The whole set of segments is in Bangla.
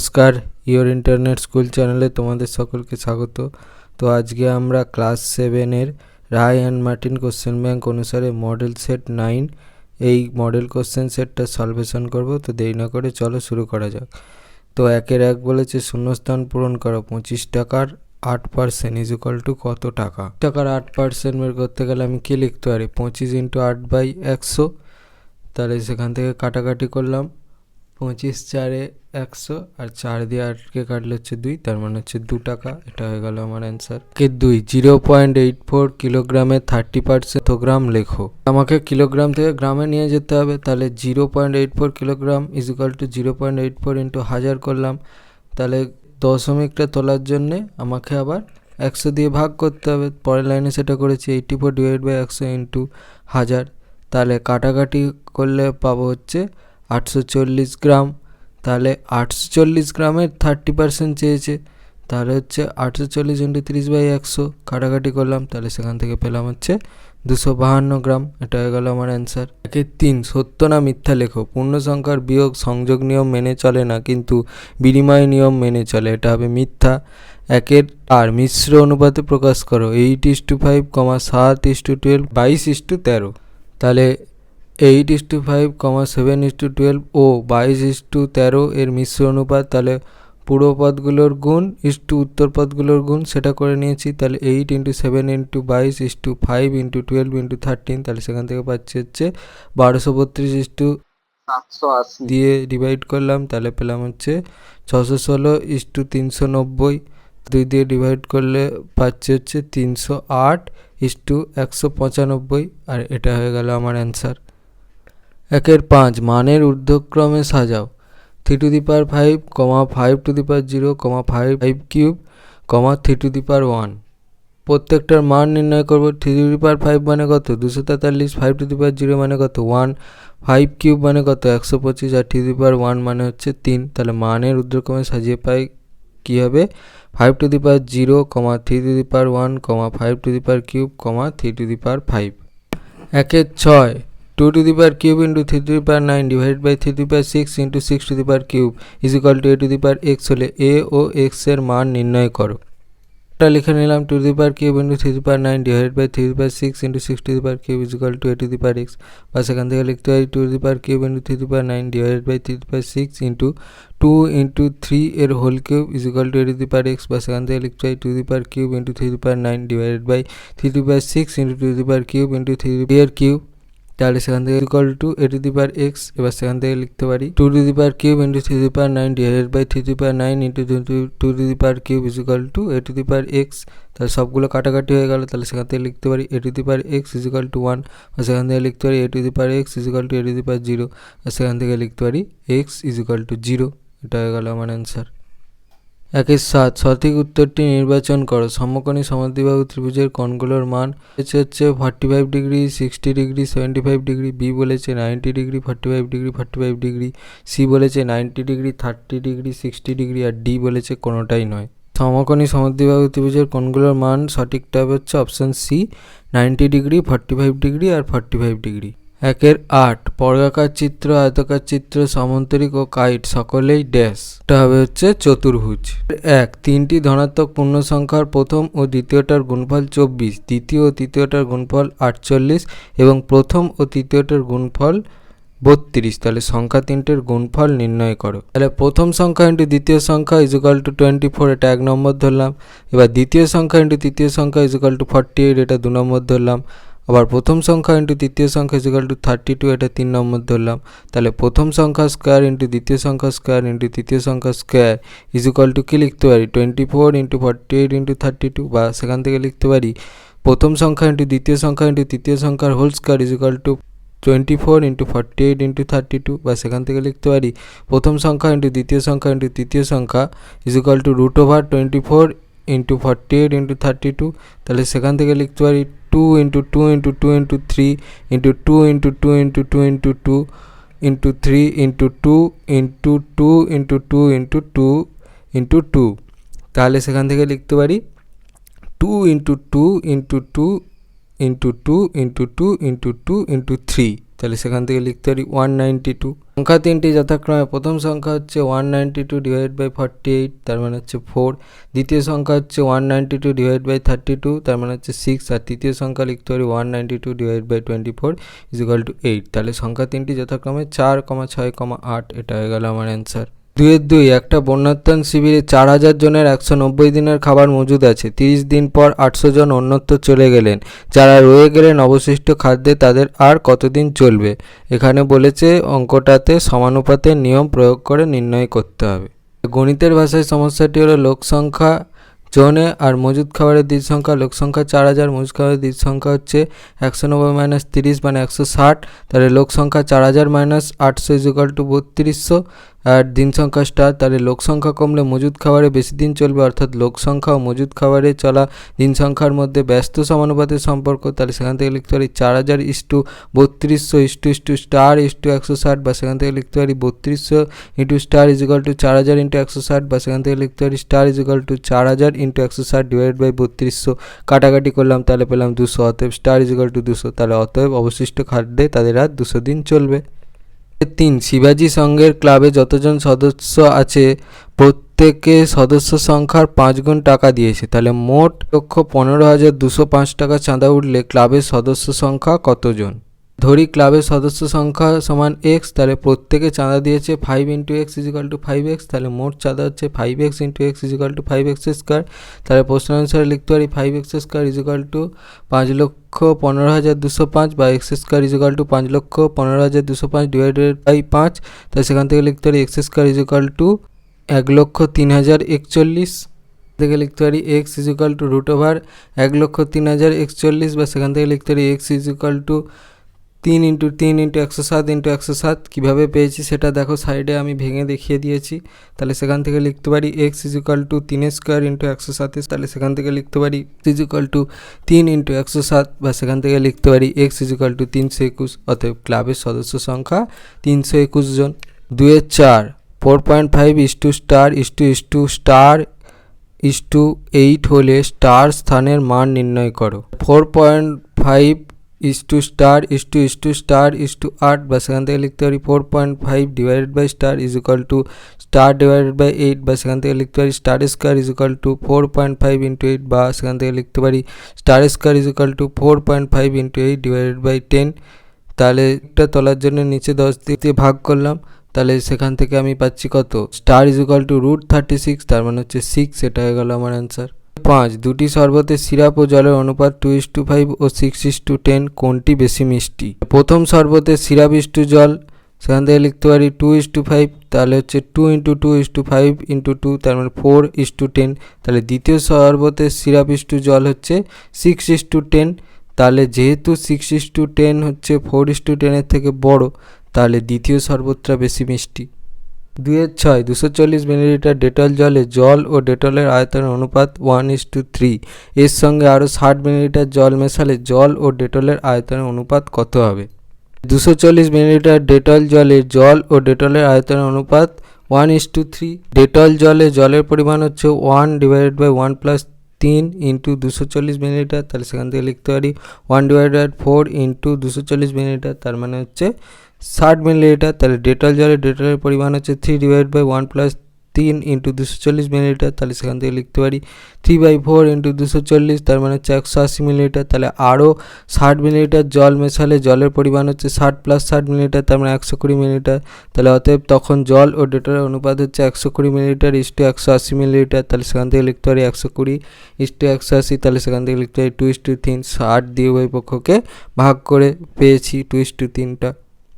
নমস্কার, ইওর ইন্টারনেট স্কুল চ্যানেলে তোমাদের সকলকে স্বাগত। তো আজকে আমরা ক্লাস 7-এর Ray and Martin question bank অনুসারে মডেল সেট 9 এই মডেল কোশ্চেন সেটটা সলভেশন করব। তো দেরি না করে চলো শুরু করা যাক। তো 1 বলেছে শূন্যস্থান পূরণ করো 25 টাকার 8% ইজ ইকুয়াল টু কত টাকা। টাকার 8% বের করতে গেলে আমি কি লিখতে পারি, 25 × 8/100। তাহলে সেখান থেকে কাটাকাটি করলাম, 25 4 100 আর 4 দিয়ে 8কে কাটলে হচ্ছে 2, তার মানে হচ্ছে 2 টাকা। এটা হয়ে গেল আমার অ্যান্সার। 2 0.84 কিলোগ্রামে 30% গ্রাম লেখো। আমাকে কিলোগ্রাম থেকে গ্রামে নিয়ে যেতে হবে, তাহলে 0.84 kilogram is equal two 0.84 into 1000 করলাম। তাহলে দশমিকটা তোলার জন্যে আমাকে আবার 100 দিয়ে ভাগ করতে হবে। পরের লাইনে সেটা করেছি, 84/100 ইন্টু 1000। তাহলে কাটাকাটি করলে পাবো হচ্ছে 840 গ্রাম। তাহলে 840 গ্রামের 30% চেয়েছে, তাহলে হচ্ছে 840 × 30/100 কাটাকাটি করলাম, তাহলে সেখান থেকে পেলাম হচ্ছে 252 গ্রাম। এটা হয়ে গেল আমার অ্যান্সার। 3 সত্য না মিথ্যা লেখো। পূর্ণ সংখ্যার বিয়োগ সংযোগ নিয়ম মেনে চলে না, কিন্তু বিনিময় নিয়ম মেনে চলে। এটা হবে মিথ্যা। 1 মিশ্র অনুপাতে প্রকাশ করো। 8:5, 7:12, 22:13। তাহলে 8:5, 7:12 ও 22:13 এর মিশ্র অনুপাত। তাহলে পুরো পদগুলোর গুণ ইস্টু উত্তর পদগুলোর গুণ সেটা করে নিয়েছি। তাহলে 8 × 7 × 22 5 × 12 × 13। তাহলে সেখান থেকে পাচ্ছি হচ্ছে 1232:780 দিয়ে ডিভাইড করলাম, তাহলে পেলাম হচ্ছে 616:390। 2 দিয়ে ডিভাইড করলে পাচ্ছি হচ্ছে 308:195। আর এটা হয়ে গেল আমার অ্যান্সার। 5 মানের ঊর্ধ্বক্রমে সাজাও। 3 to the power 5, 5 to the power 0, 5 cube, 3 to the power 1। প্রত্যেকটার মান নির্ণয় করব। 3 to the power 5 মানে কত, 243। 5 to the power 0 মানে কত, 1। 5 কিউব মানে কত, 125। আর 3 to the power 1 মানে হচ্ছে 3। তাহলে মানের ঊর্ধ্বক্রমে সাজিয়ে পাই কী হবে, 5 to the power 0, 3 to the power 1, 5 to the power cube, 3 to the power 5। 6 2 to the power cube into 3 to the power 9 divided by 3 to the power 6 into 6 to the power cube is equal to a to the power x হলে a ও x এর মান নির্ণয় করো। এটা লিখে নিলাম, 2 to the power cube into 3 to the power 9 divided by 3 to the power 6 into 6 to the power cube is equal to a to the power x। বা সেখান থেকে লিখতে পারি 2 to the power cube into 3 to the power 9 divided by 3 to the power 6 into 2 into 3 এর whole cube is equal to a to the power x। বা সেখান থেকে লিখতে পারি 2 to the power cube into 3 to the power 9 divided by 3 to the power 6 into 2 to the power cube into 3 এর কিউব। তাহলে সেখান থেকে equal to a to the power x। এবার সেখান থেকে লিখতে পারি 2 to the power cube into 3 to the power 9 divided by 3 to the power 9 into 2 to the power cube is equal to a to the power x। তাহলে সবগুলো কাটাকাটি হয়ে গেল, তাহলে সেখান থেকে লিখতে পারি a to the power x is equal to 1। আর সেখান থেকে লিখতে পারি a to the power x is equal to a to the power 0। আর সেখান থেকে লিখতে পারি x is equal to 0। এটা হয়ে গেল আমার অ্যান্সার। 7 সঠিক উত্তরটি নির্বাচন করো। সমকোণী সমদ্বিবাহু ত্রিভুজের কোণগুলোর মান হচ্ছে 45 ডিগ্রি, 60 ডিগ্রি, 75 ডিগ্রি। বি বলেছে 90 ডিগ্রি, 45 ডিগ্রি, 45 ডিগ্রি। সি বলেছে 90 ডিগ্রি, 30 ডিগ্রি, 60 ডিগ্রি। আর ডি বলেছে কোনোটাই নয়। সমকোণী সমদ্বিবাহু ত্রিভুজের কোণগুলোর মান সঠিকটা হচ্ছে অপশান সি, 90 ডিগ্রি, 45 ডিগ্রি আর 45 ডিগ্রি। 8 বর্গাকার চিত্র, আয়তাকার চিত্র, সামান্তরিক ও কাইট সকলেই ড্যাশ। এটা হবে হচ্ছে চতুর্ভুজ। 3টি ধনাত্মক পূর্ণ সংখ্যার প্রথম ও দ্বিতীয়টার গুণফল 24, দ্বিতীয় ও তৃতীয়টার গুণফল 48 এবং প্রথম ও তৃতীয়টার গুণফল 32। তাহলে সংখ্যা 3টের গুণফল নির্ণয় করো। তাহলে প্রথম সংখ্যা ইন্টু দ্বিতীয় সংখ্যা ইজ ইকুয়াল টু 24, এটা 1 নম্বর ধরলাম। এবার দ্বিতীয় সংখ্যা ইন্টু তৃতীয় সংখ্যা ইজ ইকুয়াল টু 48, এটা 2 নম্বর ধরলাম। আবার প্রথম সংখ্যা ইন্টু তৃতীয় সংখ্যা ইজ ইকুয়াল টু 32, এটা 3 নম্বর ধরলাম। তাহলে প্রথম সংখ্যা স্কোয়ার ইন্টু দ্বিতীয় সংখ্যা স্কোয়ার ইন্টু তৃতীয় সংখ্যা স্কোয়ার ইজ ইকুয়াল টু কী লিখতে পারি, 24 ইন্টু 48 ইন্টু 32। বা সেখান থেকে লিখতে পারি প্রথম সংখ্যা ইন্টু দ্বিতীয় সংখ্যা ইন্টু তৃতীয় সংখ্যার whole square is equal to 24 into 48 into 32। বা সেখান থেকে লিখতে পারি প্রথম সংখ্যা ইন্টু দ্বিতীয় সংখ্যা ইন্টু তৃতীয় সংখ্যা is equal to √24 into 48 into 32। তাহলে সেখান থেকে লিখতে পারি 2 into 2 into 2 into 3 into 2 into 2 into 2 into 2 into 3 into 2 into 2 into 2 into 2 into 2। তাহলে সেখান থেকে লিখতে পারি 2 into 2 into 2 into 2 into 2 into 2 into 3 তাহলে সেখান থেকে লিখতে পারি 192। সংখ্যা তিনটি যথাক্রমে প্রথম সংখ্যা হচ্ছে 192 ডিভাইড বাই 48, তার মানে হচ্ছে 4। দ্বিতীয় সংখ্যা হচ্ছে 192 ডিভাইড বাই 32, তার মানে হচ্ছে 6। আর তৃতীয় সংখ্যা লিখতে পারি 192 ডিভাইড বাই 24 ইকুয়াল টু 8। তাহলে সংখ্যা তিনটি যথাক্রমে 4, 6, 8। এটা হয়ে গেল আমার অ্যান্সার। 2 একটা বন্যাত্রাণ শিবিরে 4000 জনের 190 দিনের খাবার মজুদ আছে। 30 দিন পর 800 জন অন্যত্র চলে গেলেন। যারা রয়ে গেলেন অবশিষ্ট খাদ্যে তাদের আর কতদিন চলবে? এখানে বলেছে অঙ্কটাতে সমানুপাতের নিয়ম প্রয়োগ করে নির্ণয় করতে হবে। গণিতের ভাষায় সমস্যাটি হলো লোক সংখ্যা জনে আর মজুদ খাবারের দিন সংখ্যা। লোক সংখ্যা 4000, মজুদ খাবারের দিন সংখ্যা হচ্ছে 190 মাইনাস 30 মানে 160। তাহলে লোক সংখ্যা 4000 মাইনাস 800 ইকুয়াল টু 3200। আর দিন সংখ্যা স্টার, তাহলে লোক সংখ্যা কমলে মজুদ খাবারে বেশি দিন চলবে, অর্থাৎ লোক সংখ্যা ও মজুদ খাবারে চলা দিন সংখ্যার মধ্যে ব্যস্ত সমানুপাতের সম্পর্ক। তাহলে সেখান থেকে লিখতে পারি 4000 ইস্টু 3200 ইস্টু স্টার ইস্টু 160, বা সেখান থেকে লিখতে পারি 3200 into star is equal to 4000 into 160, বা সেখান থেকে লিখতে পারি star is equal to 4000 into 160 divide by 3200। কাটাকাটি করলাম, তাহলে পেলাম 200। অতএব স্টার ইজ ইকুয়াল টু 200। তাহলে অতএব অবশিষ্ট খাদ্যে তাদের আর 200 দিন চলবে। 3 শিবাজি সংঘের ক্লাবে যতজন সদস্য আছে প্রত্যেকে সদস্য সংখ্যার 5 গুণ টাকা দিয়েছে। তাহলে মোট 1,15,205 টাকা চাঁদা উঠলে ক্লাবের সদস্য সংখ্যা কতজন? ধরি ক্লাবের সদস্য সংখ্যা সমান x, তাহলে প্রত্যেকে চাঁদা দিয়েছে 5 into x is equal two 5x। তাহলে মোট চাঁদা হচ্ছে 5x into x is equal two 5x square. তাহলে প্রশ্ন অনুসারে লিখতে পারি 5x square is equal to 5,15,205, বা x square is equal to 5,15,205 divided by 5। তাই সেখান থেকে লিখতে পারি x square is equal to 1,03,041 থেকে লিখতে পারি x is equal to root over 1,03,041, বা সেখান থেকে লিখতে পারি x is equal to 3 into 3 into 107 into 107। কীভাবে পেয়েছি সেটা দেখো, সাইডে আমি ভেঙে দেখিয়ে দিয়েছি। তাহলে সেখান থেকে লিখতে পারি x is equal to 3 square into 107। তাহলে সেখান থেকে লিখতে পারি ইজ ইকুয়াল টু 3 ইন্টু 107, বা সেখান থেকে লিখতে পারি এক্স ইজ ইকুয়াল টু 321। অতএব ক্লাবের সদস্য সংখ্যা 321 জন। 2-4 4.5 is to star is to star is to 8 হলে স্টার স্থানের মান নির্ণয় করো। 4.5 is to star is to star is to 8, বা সেখান থেকে লিখতে পারি 4.5 divided by star is equal to star divided by 8, বা সেখান থেকে লিখতে পারি star square is equal to 4.5 into 8, বা সেখান থেকে লিখতে পারি star square is equal to 4.5 into 8 divided by 10। তাহলে একটা তোলার জন্য নিচে 10 দিয়ে ভাগ করলাম, তাহলে সেখান থেকে আমি পাচ্ছি কত? Star is equal to root 36, তার মানে হচ্ছে 6। এটা হয়ে গেল আমার অ্যান্সার। 5 দুটি শরবতের সিরাপ ও জলের অনুপাত 2:5 ও 6:10 কোনটি বেশি মিষ্টি? প্রথম শরবতের সিরাপ ইস্টু জল, সেখান থেকে লিখতে পারি 2:5, তাহলে হচ্ছে 2 ইন্টু 2:5 ইন্টু 2, তার মানে 4:10। তাহলে দ্বিতীয় শরবতের সিরাপ ইস্টু জল হচ্ছে 6:10। তাহলে যেহেতু 6:10 হচ্ছে 4:10 থেকে বড়, তাহলে দ্বিতীয় শরবতটা বেশি মিষ্টি। 2-6 240 মিলিলিটার ডেটল জলে জল ও ডেটলের আয়তনের অনুপাত 1:3। এর সঙ্গে আরও 60 মিলিলিটার জল মেশালে জল ও ডেটলের আয়তনের অনুপাত কত হবে? 240 মিলিলিটার ডেটল জলে জল ও ডেটলের আয়তনের অনুপাত 1:3। ডেটল জলে জলের পরিমাণ হচ্ছে 1 divided by 1 plus 3 into 240 millilitre. তাহলে সেখান থেকে লিখতে পারি 1 ডিভাইডেড 4 ইন্টু 240 মিলিলিটার, তার মানে হচ্ছে 60 মিলিলিটার। তাহলে ডেটল ডেটলের পরিমাণ হচ্ছে 3 divide by 1 plus 3 into 240 millilitre. তাহলে সেখান থেকে লিখতে পারি 3/4 ইন্টু 240, তার মানে হচ্ছে 180 মিলিলিটার। তাহলে আরও 60 মিলিলিটার জল মেশালে জলের পরিমাণ হচ্ছে 60 প্লাস 60 মিলিলিটার, তার মানে 120 মিলিলিটার। তাহলে অতএব তখন জল ও ডেটলের অনুপাত হচ্ছে 120 মিলিলিটার ইস্টু 180 মিলিলিটার। তাহলে সেখান থেকে লিখতে পারি 120 ইস্টু 180, তাহলে সেখান থেকে লিখতে পারি 2:3। 60 দিয়ে উভয় পক্ষকে ভাগ করে পেয়েছি 2:3টা।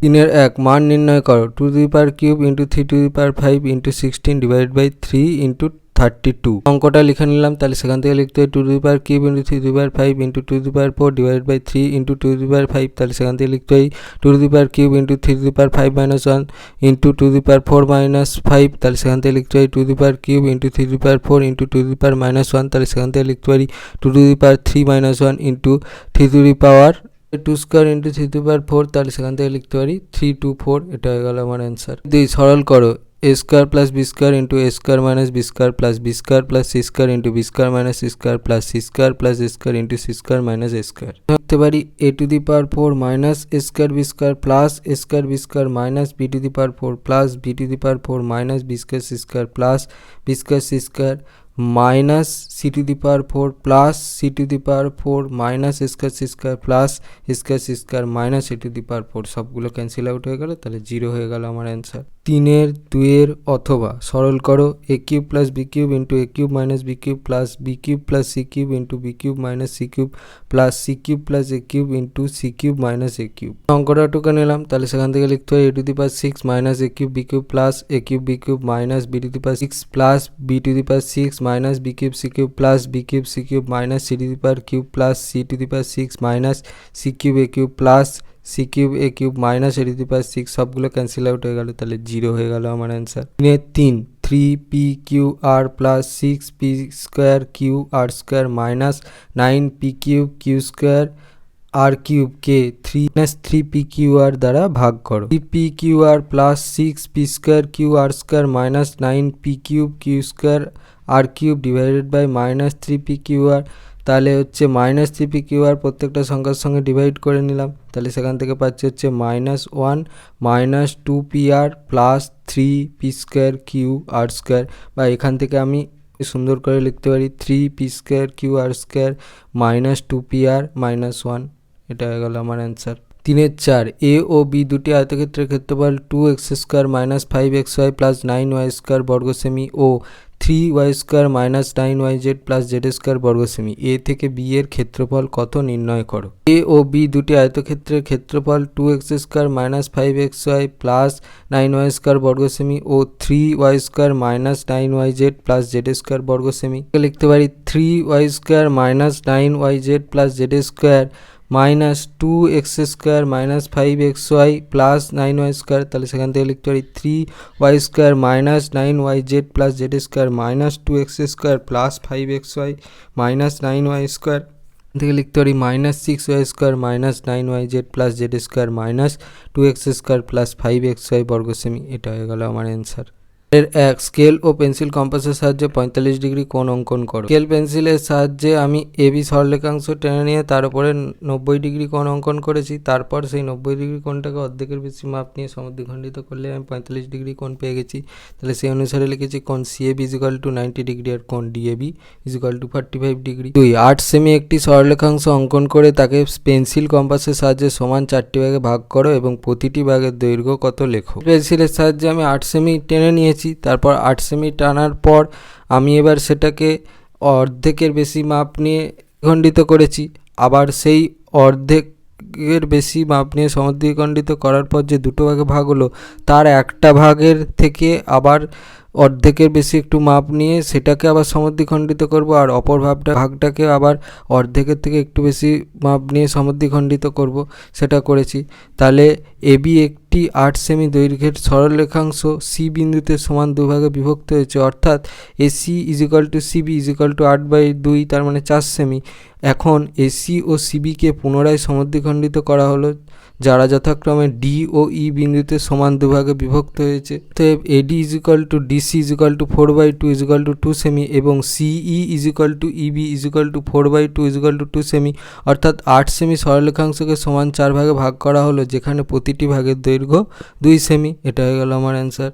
3-1 মান নির্ণয় করো। 2³ into 3⁵ into 16 divide by 3 into 32। অঙ্কটা লিখে নিলাম, তাহলে সেখান থেকে লিখতে হয় 2³ into 3⁵ into 2⁴ divide by 3 into 2⁵, তাহলে সেখান থেকে লিখতে হয় 2³ ইন্টু 3⁵ - 1 ইন্টু 2⁴ - 5, তাহলে সেখান থেকে লিখতে হয় 2³ ইন্টু 3⁴ ইন্টু 2⁻⁻1, তাহলে সেখান থেকে লিখতে পারি 2⁵ - 1 ইন্টু 3 স্কোয়ার ইন্টু 3⁴, তাহলে সেখান থেকে লিখতে পারি 3 2 4। এটা হয়ে গেল আমার অ্যান্সার। 2 সরল করো। a square plus b square into a square minus b square plus b square plus c square into b square minus c square plus c square plus a square into c square minus a square লিখতে পারি a to the power 4 minus a square b square plus a square b square minus b to the power 4 plus b to the power 4 minus b square c square plus b square c square minus c to the power 4 plus c to the power 4 minus a square c square plus a square c square minus a to the power 4 সবগুলো ক্যান্সেল আউট হয়ে গেল, তাহলে 0 হয়ে গেল আমার অ্যান্সার। 3 2 অথবা সরল করো a cube plus b cube into a cube minus b cube plus b cube plus c cube into b cube minus c cube plus c cube plus a cube into c cube minus a cube. অঙ্কটা টুকু নিলাম, তাহলে সেখান থেকে লিখতে হয় a to the power 6 minus a cube b cube plus a cube b cube minus b to the power 6 plus b to the power 6 minus b cube c cube plus b cube c cube minus c to the power cube plus c to the power 6 minus c cube a cube plus c cube a cube minus a to the power 6 সবগুলো ক্যান্সেল আউট হয়ে গেল, তাহলে 0 হয়ে গেল আমার answer. 3 p q r plus 6 p square q r square minus 9 p cube q square r cube কে 3 p কিউ আর দ্বারা ভাগ করো। 3 p q r plus 6 p square q r square minus 9 p cube q square r cube divided by minus 3 p q r, তাহলে হচ্ছে মাইনাস 3 p কিউ আর প্রত্যেকটা সংখ্যার সঙ্গে ডিভাইড করে নিলাম, তাহলে সেখান থেকে পাচ্ছি হচ্ছে -1 মাইনাস 2 p আর plus 3 p square q r square, বা এখান থেকে আমি সুন্দর করে লিখতে পারি 3 p square q r square minus 2 p আর মাইনাস 1, এটা হয়ে গেল আমার অ্যান্সার। 3 এ ও বি দুটি আয়তক্ষেত্রের ক্ষেত্রফল 2x square minus 5xy plus 9y square বর্গ সেমি ও 3y square minus 9yz plus Z square বর্গ সেমি, এ থেকে বি এর ক্ষেত্রফল কত নির্ণয় করো। এ ও বি দুটি আয়তক্ষেত্রের ক্ষেত্রফল 2x square minus 5xy plus 9y square বর্গ সেমি ও 3y square minus 9yz plus Z square বর্গ সেমি। লিখতে পারি 3y square minus 9yz plus Z square minus 2x square minus 5xy plus 9y square, তাহলে সেখান থেকে লিখতে পারি 3y square minus 9yz plus Z square minus 2x square plus 5xy minus 9y square থেকে লিখতে পারি minus 6y square minus 9yz plus Z square minus 2x square plus 5xy বর্গ সেমি, এটা হয়ে গেল আমার অ্যান্সার। এর স্কেল ও পেন্সিল কম্পাসের সাহায্যে 45 ডিগ্রি কোণ অঙ্কন করো। স্কেল পেন্সিলের সাহায্যে আমি এবি সরলরেখাংশ টেনে নিয়ে তার উপরে 90 ডিগ্রি কোণ অঙ্কন করেছি, তারপর সেই 90 ডিগ্রি কোণটাকে অর্ধেকের বেশি মাপ নিয়ে সমদ্বিখণ্ডিত করলে আমি 45 ডিগ্রি কোণ পেয়ে গেছি, তাহলে সেই অনুসারে লিখেছি কোণ সিএবি ইজিক্যাল টু 90 ডিগ্রি আর কোণ ডিএবি ইজিক্যাল টু 45 ডিগ্রি। 8 সেমি একটি সরলরেখাংশ অঙ্কন করে তাকে পেন্সিল কম্পাসের সাহায্যে সমান 4টি ভাগে ভাগ করো এবং প্রতিটি ভাগের দৈর্ঘ্য কত লেখো। পেন্সিলের সাহায্যে আমি 8 সেমি টেনে নিয়েছি, তারপর 8 সেমি টানার পর আমি এবার সেটাকে অর্ধেকের বেশি মাপ নিয়ে খণ্ডিত করেছি, আবার সেই অর্ধেকের বেশি মাপ নিয়ে সমদ্বিখণ্ডিত করার পর যে দুটো ভাগে ভাগ হলো তার একটা ভাগের থেকে আবার অর্ধেকের বেশি একটু মাপ নিয়ে সেটাকে আবার সমদ্বিখণ্ডিত করব, আর অপর ভাগটাকে আবার অর্ধেকের থেকে একটু বেশি মাপ নিয়ে সমদ্বিখণ্ডিত করব, সেটা করেছি। তাহলে এবি একটি 8 সেমি দৈর্ঘ্যের সরলরেখাংশ সি বিন্দুতে সমান দুভাগে বিভক্ত হয়েছে, অর্থাৎ AC equal to CB equal to 8/2, তার মানে 4 সেমি। এখন এসি ও সিবিকে পুনরায় সমদ্বিখণ্ডিত করা হলো, যারা যথাক্রমে ডি ও ই বিন্দুতে সমান দুভাগে বিভক্ত হয়েছে। তো AD equal to DC equal to 4/2 equal to 2 সেমি এবং CE equal to EB equal to 4/2 equal to 2 সেমি, অর্থাৎ 8 সেমি সরলরেখাংশকে সমান 4 ভাগে ভাগ করা হলো, যেখানে প্রতিটি ভাগের দৈর্ঘ্য 2 সেমি, এটা হয়ে গেল আমার অ্যান্সার।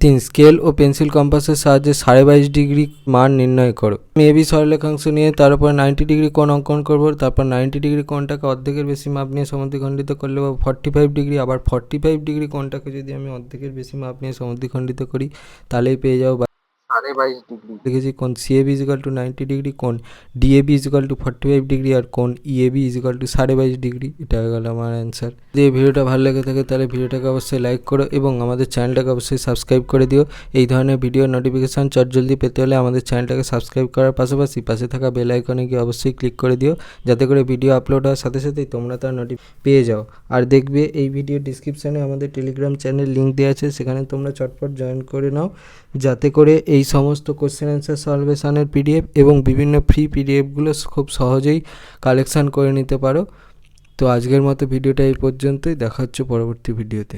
3 স্কেল ও পেন্সিল কম্পাসের সাহায্যে 22.5 ডিগ্রি মান নির্ণয় করো। আমি এবি সরলরেখাংশ নিয়ে তার উপর 90 ডিগ্রি কোণ অঙ্কন করব, তারপর 90 ডিগ্রি কোণটাকে অর্ধেকের বেশি মাপ নিয়ে সমদ্বিখণ্ডিত করলে 45 ডিগ্রি, আবার 45 ডিগ্রি কোণটাকে যদি আমি অর্ধেকের বেশি মাপ নিয়ে সমদ্বিখণ্ডিত করি তাহলেই পেয়ে যাবো 22.5 ডিগ্রি। লিখেছি কোণ সিএবি ইজিক্যাল টু 90 ডিগ্রি, কোণ ডিএবি ইজিক্যাল টু 45 ডিগ্রি আর কোণ ইএবি ইজিক্যাল টু 22.5 ডিগ্রি, এটা হয়ে গেল আমার অ্যান্সার। যদি এই ভিডিওটা ভালো লেগে থাকে তাহলে ভিডিওটাকে অবশ্যই লাইক করো এবং আমাদের চ্যানেলটাকে অবশ্যই সাবস্ক্রাইব করে দিও। এই ধরনের ভিডিও নোটিফিকেশান চটজলদি পেতে হলে আমাদের চ্যানেলটাকে সাবস্ক্রাইব করার পাশাপাশি পাশে থাকা বেল আইকনে গিয়ে অবশ্যই ক্লিক করে দিও, যাতে করে ভিডিও আপলোড হওয়ার সাথে সাথেই তোমরা তার পেয়ে যাও। আর দেখবে এই ভিডিও ডিসক্রিপশানে আমাদের টেলিগ্রাম চ্যানেল লিঙ্ক দেওয়া আছে, সেখানে তোমরা চটপট জয়েন করে নাও, যাতে করে এই সমস্ত কোশ্চেন অ্যান্সার সলভেশনের পিডিএফ এবং বিভিন্ন ফ্রি পিডিএফগুলো খুব সহজেই কালেকশান করে নিতে পারো। তো আজকের মতো ভিডিওটা এই পর্যন্তই, দেখা হচ্ছে পরবর্তী ভিডিওতে।